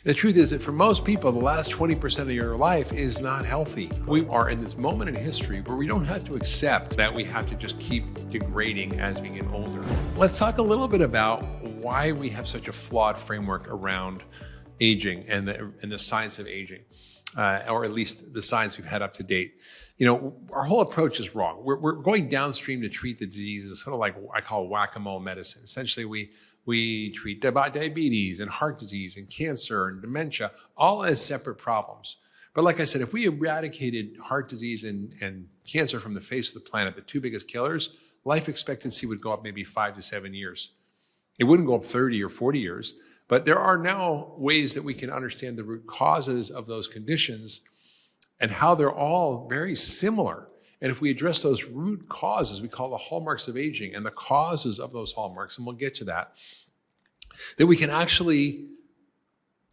The truth is that for most people, the last 20% of your life is not healthy. We are in this moment in history where we don't have to accept that we have to just keep degrading as we get older. Let's talk a little bit about why we have such a flawed framework around aging and the science of aging, or at least the science we've had up to date. Our whole approach is wrong. We're going downstream to treat the diseases, sort of like I call whack-a-mole medicine. Essentially, we treat diabetes and heart disease and cancer and dementia all as separate problems. But like I said, if we eradicated heart disease and cancer from the face of the planet, the two biggest killers, life expectancy would go up maybe 5 to 7 years. It wouldn't go up 30 or 40 years, but there are now ways that we can understand the root causes of those conditions and how they're all very similar. And if we address those root causes, we call the hallmarks of aging, and the causes of those hallmarks, and we'll get to that we can actually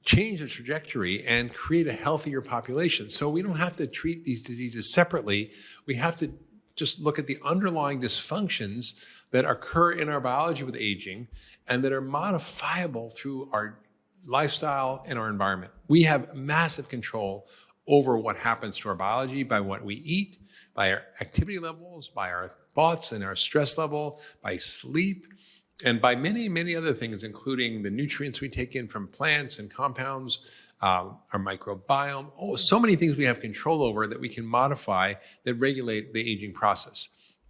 change the trajectory and create a healthier population. So we don't have to treat these diseases separately. We have to just look at the underlying dysfunctions that occur in our biology with aging and that are modifiable through our lifestyle and our environment. We have massive control over what happens to our biology by what we eat, by our activity levels, by our thoughts and our stress level, by sleep, and by many, many other things, including the nutrients we take in from plants and compounds, our microbiome. So many things we have control over that we can modify that regulate the aging process.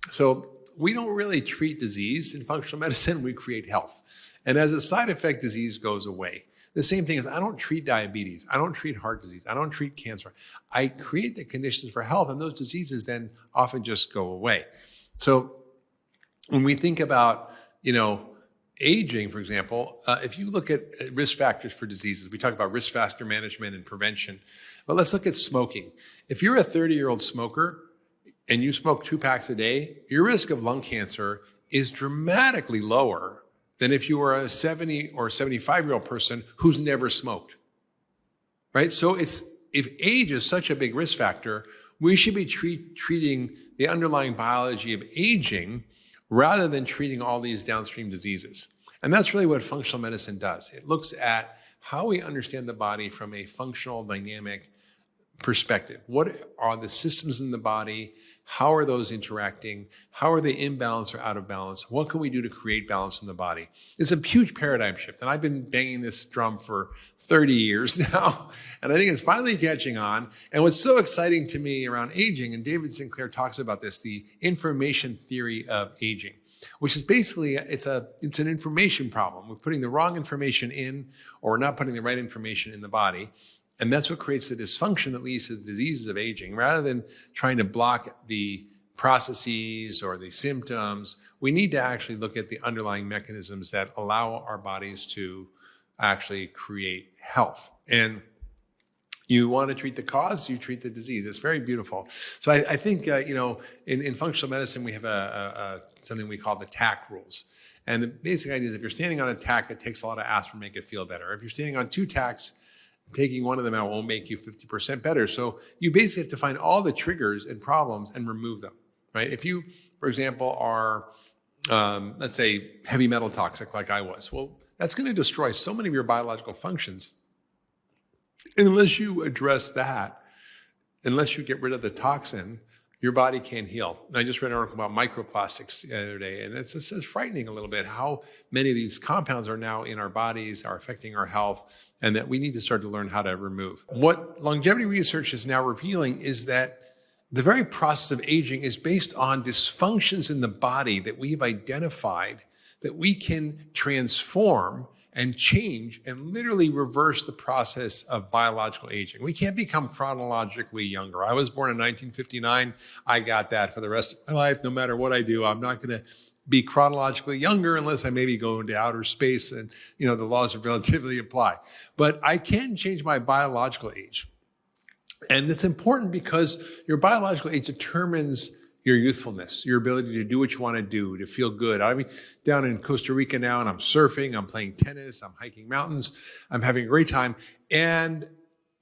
So we don't really treat disease in functional medicine, we create health. And as a side effect, disease goes away. The same thing is, I don't treat diabetes, I don't treat heart disease, I don't treat cancer. I create the conditions for health, and those diseases then often just go away. So when we think about, aging, for example, if you look at risk factors for diseases, we talk about risk factor management and prevention, but let's look at smoking. If you're a 30-year-old smoker and you smoke 2 packs a day, your risk of lung cancer is dramatically lower than if you were a 70 or 75-year-old person who's never smoked, right? So if age is such a big risk factor, we should be treating the underlying biology of aging rather than treating all these downstream diseases. And that's really what functional medicine does. It looks at how we understand the body from a functional, dynamic perspective. What are the systems in the body? How are those interacting? How are they in balance or out of balance? What can we do to create balance in the body? It's a huge paradigm shift. And I've been banging this drum for 30 years now. And I think it's finally catching on. And what's so exciting to me around aging, and David Sinclair talks about this, the information theory of aging, which is basically, it's an information problem. We're putting the wrong information in, or we're not putting the right information in the body. And that's what creates the dysfunction that leads to the diseases of aging. Rather than trying to block the processes or the symptoms, we need to actually look at the underlying mechanisms that allow our bodies to actually create health. And you want to treat the cause, you treat the disease. It's very beautiful. So I think, in functional medicine, we have something we call the TAC rules. And the basic idea is if you're standing on a TAC, it takes a lot of aspirin to make it feel better. If you're standing on 2 TACs, taking one of them out won't make you 50% better. So you basically have to find all the triggers and problems and remove them, right? If you, for example, are, let's say, heavy metal toxic like I was, well, that's going to destroy so many of your biological functions. And unless you address that, unless you get rid of the toxin, your body can't heal. I just read an article about microplastics the other day, and it's frightening a little bit how many of these compounds are now in our bodies, are affecting our health, and that we need to start to learn how to remove. What longevity research is now revealing is that the very process of aging is based on dysfunctions in the body that we've identified that we can transform and change and literally reverse the process of biological aging. We can't become chronologically younger. I was born in 1959. I got that for the rest of my life. No matter what I do, I'm not going to be chronologically younger unless I maybe go into outer space and, the laws of relativity apply. But I can change my biological age. And it's important because your biological age determines your youthfulness, your ability to do what you want to do, to feel good. I'm down in Costa Rica now, and I'm surfing, I'm playing tennis, I'm hiking mountains, I'm having a great time. And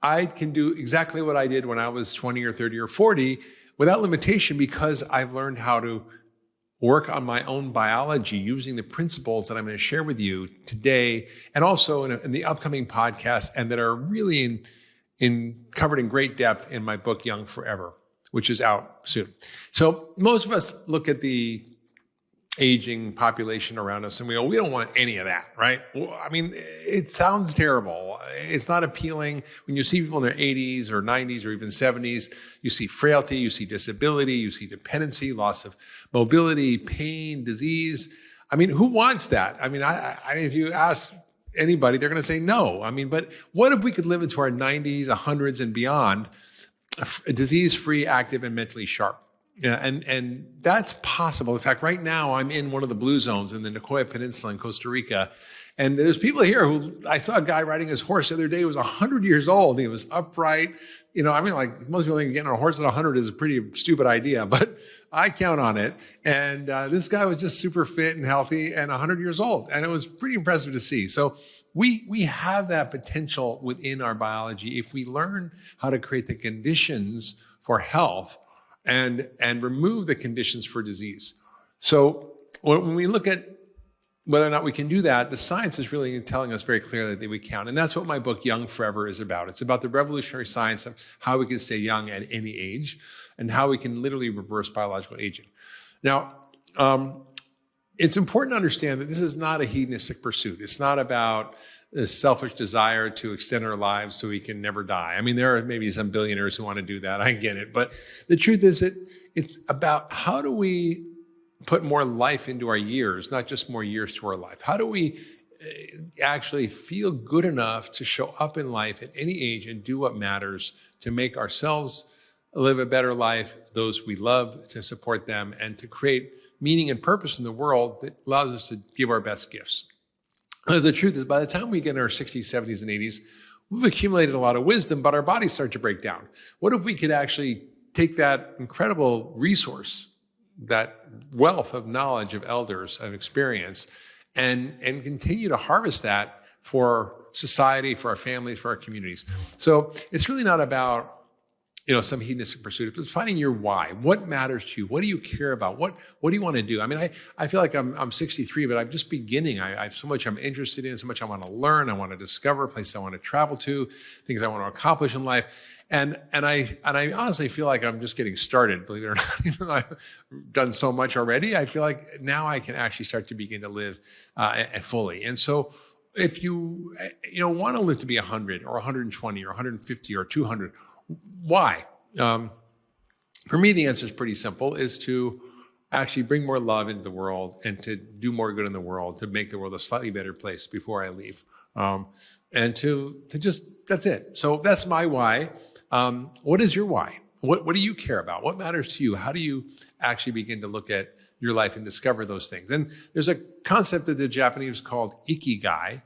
I can do exactly what I did when I was 20 or 30 or 40 without limitation because I've learned how to work on my own biology using the principles that I'm going to share with you today and also in the upcoming podcast, and that are really covered in great depth in my book, Young Forever, which is out soon. So most of us look at the aging population around us and we go, we don't want any of that, right? Well, I mean, it sounds terrible. It's not appealing. When you see people in their 80s or 90s or even 70s, you see frailty, you see disability, you see dependency, loss of mobility, pain, disease. I mean, who wants that? I mean, if you ask anybody, they're going to say no. I mean, but what if we could live into our 90s, 100s and beyond, disease-free, active, and mentally sharp? Yeah, and that's possible. In fact, right now I'm in one of the blue zones in the Nicoya Peninsula in Costa Rica. And there's people here who, I saw a guy riding his horse the other day who was 100 years old. He was upright. I mean, like most people think getting on a horse at 100 is a pretty stupid idea, but I count on it. And this guy was just super fit and healthy and 100 years old. And it was pretty impressive to see. So we have that potential within our biology if we learn how to create the conditions for health and remove the conditions for disease. So when we look at whether or not we can do that, the science is really telling us very clearly that we can. And that's what my book, Young Forever, is about. It's about the revolutionary science of how we can stay young at any age and how we can literally reverse biological aging. Now, it's important to understand that this is not a hedonistic pursuit. It's not about a selfish desire to extend our lives so we can never die. I mean, there are maybe some billionaires who want to do that. I get it. But the truth is that it's about how do we put more life into our years, not just more years to our life. How do we actually feel good enough to show up in life at any age and do what matters to make ourselves live a better life, those we love, to support them, and to create meaning and purpose in the world that allows us to give our best gifts. Because the truth is, by the time we get in our 60s, 70s, and 80s, we've accumulated a lot of wisdom, but our bodies start to break down. What if we could actually take that incredible resource, that wealth of knowledge of elders, of experience, and continue to harvest that for society, for our families, for our communities? So it's really not about some hedonistic pursuit. It's finding your why. What matters to you? What do you care about? What do you want to do? I mean, I feel like I'm 63, but I'm just beginning. I have so much I'm interested in, so much I want to learn, I want to discover, places I want to travel to, things I want to accomplish in life. And I honestly feel like I'm just getting started, believe it or not. I've done so much already. I feel like now I can actually start to begin to live fully. And so if you want to live to be 100 or 120 or 150 or 200, why? For me, the answer is pretty simple, is to actually bring more love into the world and to do more good in the world, to make the world a slightly better place before I leave. And to just, that's it. So that's my why. What is your why? What do you care about? What matters to you? How do you actually begin to look at your life and discover those things? And there's a concept that the Japanese called ikigai,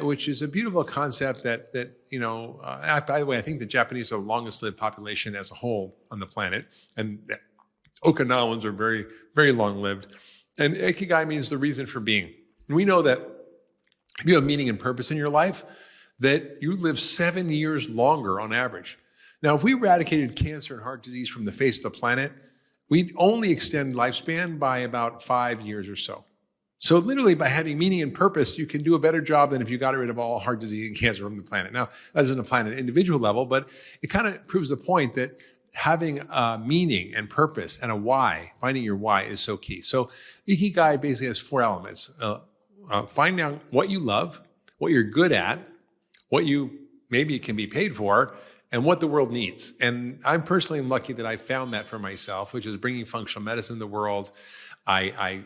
which is a beautiful concept that by the way, I think the Japanese are the longest lived population as a whole on the planet. And the Okinawans are very, very long lived. And ikigai means the reason for being. And we know that if you have meaning and purpose in your life, that you live 7 years longer on average. Now, if we eradicated cancer and heart disease from the face of the planet, we'd only extend lifespan by about 5 years or so. So literally by having meaning and purpose, you can do a better job than if you got rid of all heart disease and cancer from the planet. Now, that doesn't apply on an individual level, but it kind of proves the point that having meaning and purpose and a why, finding your why, is so key. So Ikigai basically has 4 elements. Find out what you love, what you're good at, what you maybe can be paid for, and what the world needs. And I'm personally lucky that I found that for myself, which is bringing functional medicine to the world. I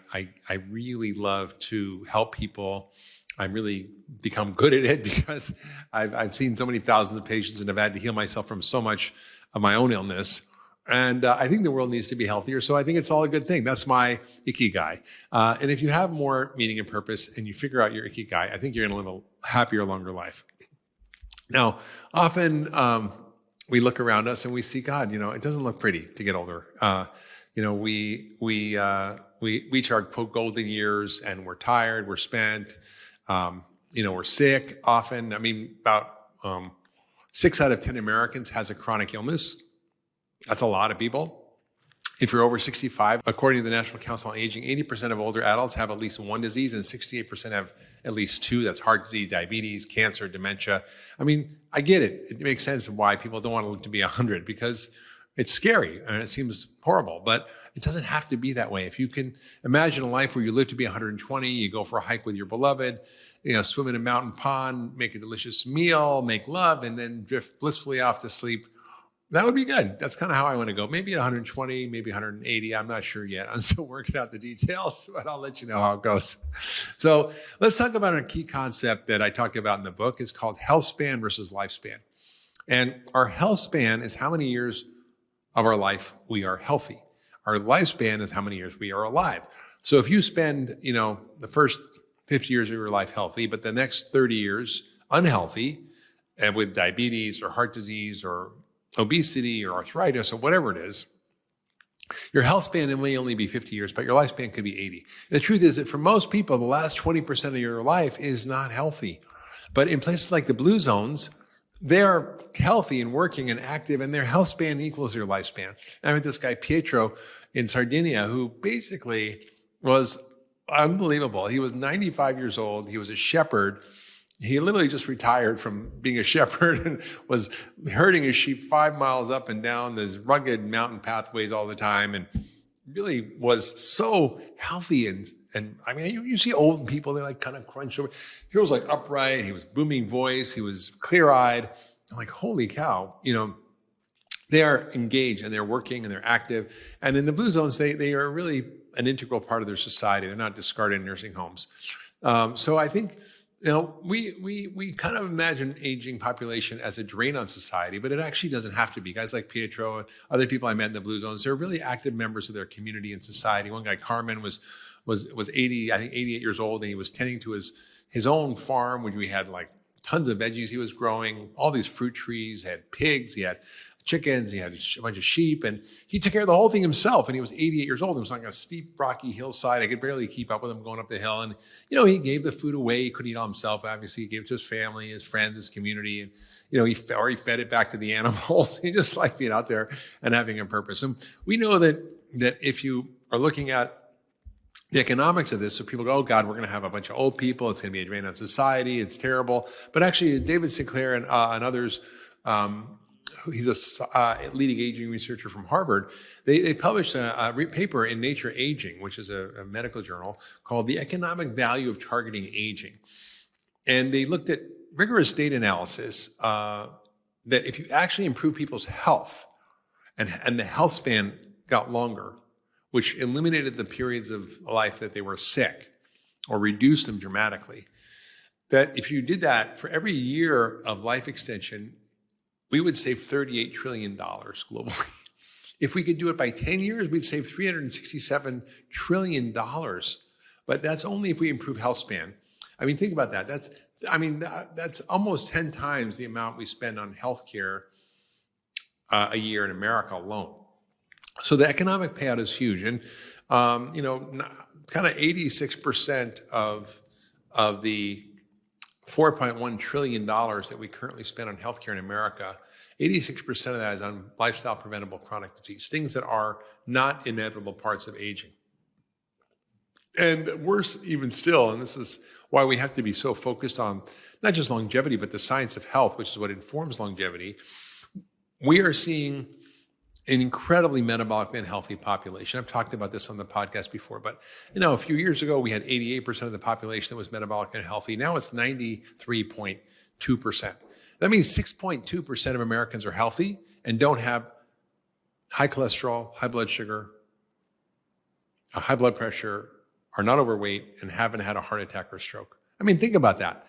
really love to help people. I've really become good at it because I've seen so many thousands of patients and have had to heal myself from so much of my own illness. And I think the world needs to be healthier. So I think it's all a good thing. That's my ikigai. And if you have more meaning and purpose and you figure out your ikigai, I think you're going to live a happier, longer life. Now, often we look around us and we see, God, it doesn't look pretty to get older. We reach our quote golden years and we're tired, we're spent, we're sick often. I mean, about 6 out of 10 Americans has a chronic illness. That's a lot of people. If you're over 65, according to the National Council on Aging, 80% of older adults have at least one disease and 68% have at least two. That's heart disease, diabetes, cancer, dementia. I mean, I get it. It makes sense why people don't want to live to be 100 because it's scary and it seems horrible, but it doesn't have to be that way. If you can imagine a life where you live to be 120, you go for a hike with your beloved, swim in a mountain pond, make a delicious meal, make love, and then drift blissfully off to sleep. That would be good. That's kind of how I want to go. Maybe 120, maybe 180. I'm not sure yet. I'm still working out the details, but I'll let you know how it goes. So let's talk about a key concept that I talked about in the book. It's called health span versus lifespan. And our health span is how many years of our life we are healthy. Our lifespan is how many years we are alive. So if you spend, the first 50 years of your life healthy, but the next 30 years unhealthy, and with diabetes or heart disease or obesity or arthritis or whatever it is, your health span may only be 50 years, but your lifespan could be 80. The truth is that for most people, the last 20% of your life is not healthy. But in places like the blue zones, they're healthy and working and active, and their health span equals their lifespan. I met this guy, Pietro, in Sardinia, who basically was unbelievable. He was 95 years old. He was a shepherd. He literally just retired from being a shepherd and was herding his sheep 5 miles up and down these rugged mountain pathways all the time, and really was so healthy. And I mean, you see old people, they like kind of crunch over. He was like upright. He was booming voice. He was clear-eyed. I'm like, holy cow, they are engaged and they're working and they're active. And in the blue zones, they are really an integral part of their society. They're not discarded in nursing homes. So I think, we kind of imagine aging population as a drain on society, but it actually doesn't have to be. Guys like Pietro and other people I met in the blue zones, they're really active members of their community and society. One guy, Carmen, was 80, I think 88 years old, and he was tending to his own farm, which we had like tons of veggies he was growing, all these fruit trees, had pigs, he had chickens, he had a bunch of sheep, and he took care of the whole thing himself. And he was 88 years old. It was like a steep, rocky hillside. I could barely keep up with him going up the hill. And, he gave the food away. He couldn't eat all himself. Obviously, he gave it to his family, his friends, his community. And, he fed it back to the animals. He just liked being out there and having a purpose. And we know that if you are looking at the economics of this, so people go, oh God, we're going to have a bunch of old people. It's going to be a drain on society. It's terrible. But actually, David Sinclair and others, he's a leading aging researcher from Harvard. They published a paper in Nature Aging, which is a medical journal, called The Economic Value of Targeting Aging. And they looked at rigorous data analysis that if you actually improve people's health and the health span got longer, which eliminated the periods of life that they were sick or reduced them dramatically, that if you did that for every year of life extension, we would save $38 trillion globally. If we could do it by 10 years, we'd save $367 trillion. But that's only if we improve health span. I mean, think about that. That's almost 10 times the amount we spend on healthcare a year in America alone. So the economic payout is huge. And, kind of 86% of the $4.1 trillion that we currently spend on healthcare in America, 86% of that is on lifestyle preventable chronic disease, things that are not inevitable parts of aging. And worse even still, and this is why we have to be so focused on not just longevity, but the science of health, which is what informs longevity. We are seeing an incredibly metabolically unhealthy population. I've talked about this on the podcast before, but a few years ago, we had 88% of the population that was metabolically unhealthy. Now it's 93.2%. That means 6.2% of Americans are healthy and don't have high cholesterol, high blood sugar, high blood pressure, are not overweight, and haven't had a heart attack or stroke. I mean, think about that.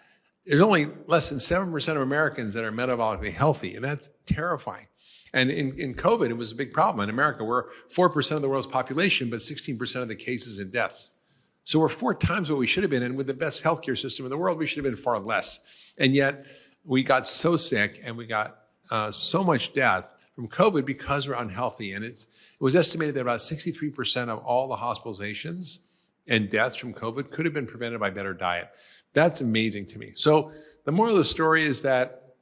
There's only less than 7% of Americans that are metabolically healthy, and that's terrifying. And in COVID, it was a big problem. In America, we're 4% of the world's population, but 16% of the cases and deaths. So we're 4 times what we should have been. And with the best healthcare system in the world, we should have been far less. And yet we got so sick and we got so much death from COVID because we're unhealthy. And it was estimated that about 63% of all the hospitalizations and deaths from COVID could have been prevented by better diet. That's amazing to me. So the moral of the story is that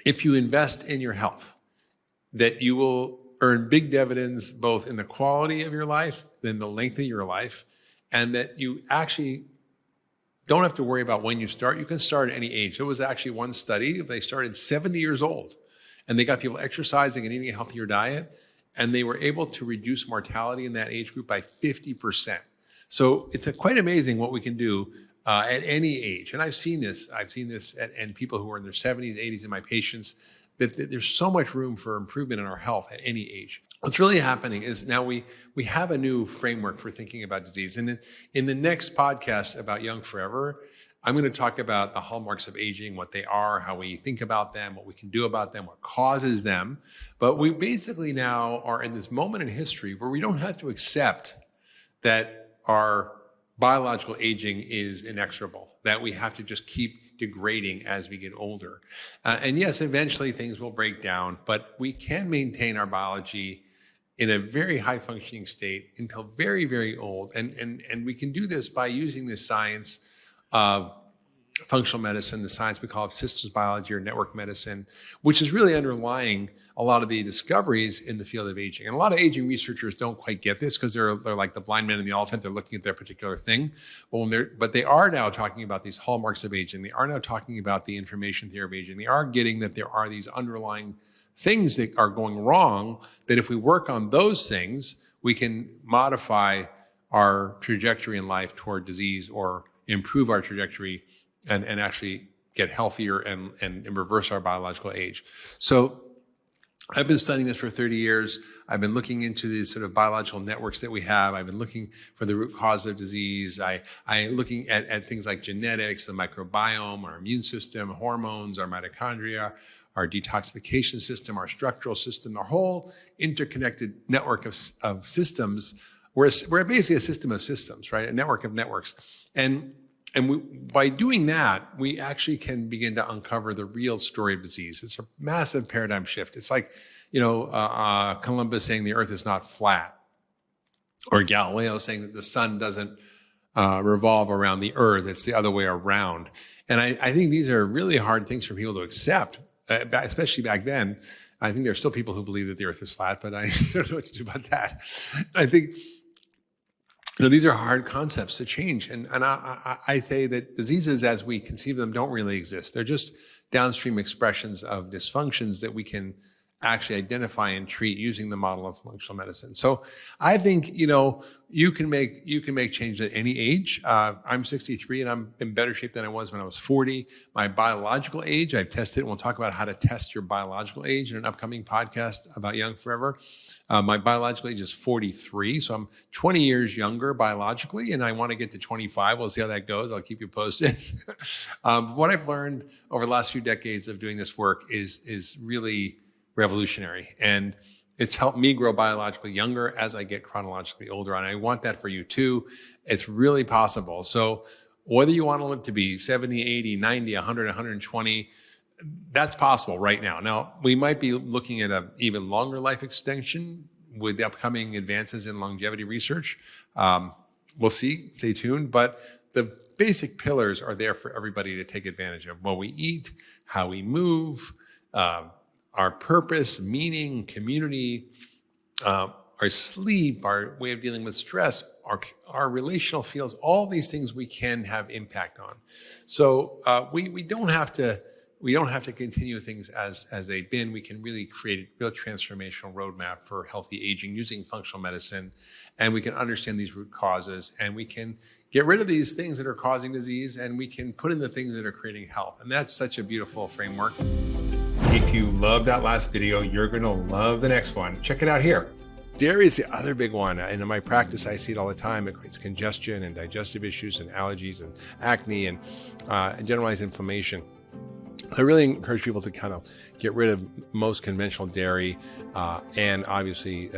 if you invest in your health, that you will earn big dividends both in the quality of your life, then the length of your life, and that you actually don't have to worry about when you start. You can start at any age. There was actually one study, they started 70 years old, and they got people exercising and eating a healthier diet, and they were able to reduce mortality in that age group by 50%. So it's quite amazing what we can do at any age. And I've seen this and people who are in their 70s, 80s in my patients, that there's so much room for improvement in our health at any age. What's really happening is now we have a new framework for thinking about disease. And in the next podcast about Young Forever, I'm going to talk about the hallmarks of aging, what they are, how we think about them, what we can do about them, what causes them. But we basically now are in this moment in history where we don't have to accept that our biological aging is inexorable, that we have to just keep degrading as we get older. And yes, eventually things will break down, but we can maintain our biology in a very high functioning state until very, very old. And we can do this by using this science of functional medicine, the science we call of systems biology or network medicine, which is really underlying a lot of the discoveries in the field of aging. And a lot of aging researchers don't quite get this because they're like the blind man and the elephant. They're looking at their particular thing. But they are now talking about these hallmarks of aging. They are now talking about the information theory of aging. They are getting that there are these underlying things that are going wrong, that if we work on those things, we can modify our trajectory in life toward disease or improve our trajectory and actually get healthier and reverse our biological age. So I've been studying this for 30 years. I've been looking into these sort of biological networks that we have. I've been looking for the root cause of disease. I'm looking at things like genetics, the microbiome, our immune system, hormones, our mitochondria, our detoxification system, our structural system, our whole interconnected network of systems. We're basically a system of systems, right? A network of networks. And by doing that, we actually can begin to uncover the real story of disease. It's a massive paradigm shift. It's like, Columbus saying the earth is not flat, or Galileo saying that the sun doesn't revolve around the earth. It's the other way around. And I think these are really hard things for people to accept, especially back then. I think there's still people who believe that the earth is flat, but I don't know what to do about that. I think these are hard concepts to change. And I say that diseases as we conceive them don't really exist. They're just downstream expressions of dysfunctions that we can actually identify and treat using the model of functional medicine. So I think, you can make change at any age. I'm 63 and I'm in better shape than I was when I was 40. My biological age, I've tested, and we'll talk about how to test your biological age in an upcoming podcast about Young Forever. My biological age is 43, so I'm 20 years younger biologically, and I want to get to 25. We'll see how that goes. I'll keep you posted. What I've learned over the last few decades of doing this work is really revolutionary, and it's helped me grow biologically younger as I get chronologically older, and I want that for you too. It's really possible. So whether you want to live to be 70, 80, 90, 100, 120, that's possible right now. Now, we might be looking at an even longer life extension with the upcoming advances in longevity research. We'll see, stay tuned, but the basic pillars are there for everybody to take advantage of. What we eat, how we move, our purpose, meaning, community, our sleep, our way of dealing with stress, our relational fields, all these things we can have impact on. So we don't have to continue things as they've been. We can really create a real transformational roadmap for healthy aging using functional medicine, and we can understand these root causes, and we can get rid of these things that are causing disease, and we can put in the things that are creating health. And that's such a beautiful framework. If you love that last video, you're going to love the next one. Check it out here. Dairy is the other big one. And in my practice, I see it all the time. It creates congestion and digestive issues and allergies and acne and generalized inflammation. I really encourage people to kind of get rid of most conventional dairy and obviously